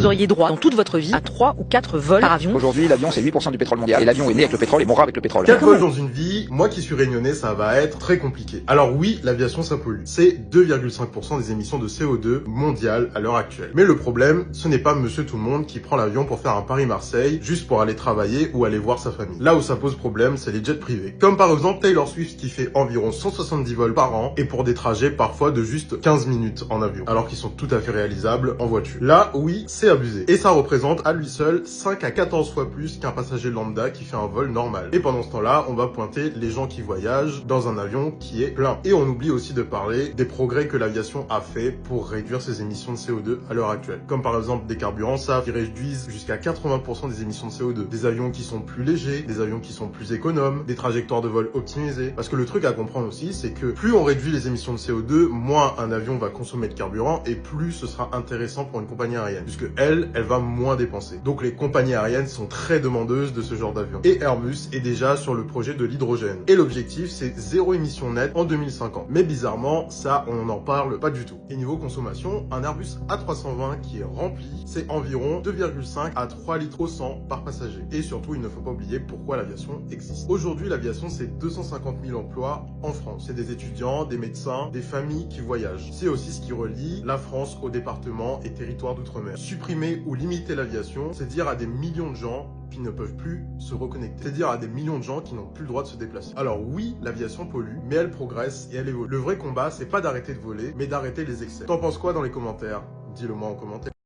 Vous auriez droit dans toute votre vie à 3 ou 4 vols par avion. Aujourd'hui, l'avion, c'est 8% du pétrole mondial. Et l'avion est né avec le pétrole et mourra avec le pétrole. 4 vols dans une vie, moi qui suis réunionnais, ça va être très compliqué. Alors oui, l'aviation, ça pollue. C'est 2,5% des émissions de CO2 mondiales à l'heure actuelle. Mais le problème, ce n'est pas monsieur tout le monde qui prend l'avion pour faire un Paris-Marseille juste pour aller travailler ou aller voir sa famille. Là où ça pose problème, c'est les jets privés. Comme par exemple Taylor Swift qui fait environ 170 vols par an et pour des trajets parfois de juste 15 minutes en avion. Alors qu'ils sont tout à fait réalisables en voiture. Là, oui, c'est abusé. Et ça représente à lui seul 5 à 14 fois plus qu'un passager lambda qui fait un vol normal. Et pendant ce temps-là, on va pointer les gens qui voyagent dans un avion qui est plein. Et on oublie aussi de parler des progrès que l'aviation a fait pour réduire ses émissions de CO2 à l'heure actuelle. Comme par exemple des carburants SAF qui réduisent jusqu'à 80% des émissions de CO2. Des avions qui sont plus légers, des avions qui sont plus économes, des trajectoires de vol optimisées. Parce que le truc à comprendre aussi, c'est que plus on réduit les émissions de CO2, moins un avion va consommer de carburant et plus ce sera intéressant pour une compagnie aérienne. Puisque elle va moins dépenser. Donc les compagnies aériennes sont très demandeuses de ce genre d'avion. Et Airbus est déjà sur le projet de l'hydrogène. Et l'objectif, c'est 0 émission nette en 2050. Mais bizarrement, ça, on n'en parle pas du tout. Et niveau consommation, un Airbus A320 qui est rempli, c'est environ 2,5 à 3 litres au 100 par passager. Et surtout, il ne faut pas oublier pourquoi l'aviation existe. Aujourd'hui, l'aviation, c'est 250 000 emplois en France. C'est des étudiants, des médecins, des familles qui voyagent. C'est aussi ce qui relie la France aux départements et territoires d'outre-mer. Supprimer ou limiter l'aviation, c'est dire à des millions de gens qui ne peuvent plus se reconnecter. C'est dire à des millions de gens qui n'ont plus le droit de se déplacer. Alors oui, l'aviation pollue, mais elle progresse et elle évolue. Le vrai combat, c'est pas d'arrêter de voler, mais d'arrêter les excès. T'en penses quoi dans les commentaires? Dis-le moi en commentaire.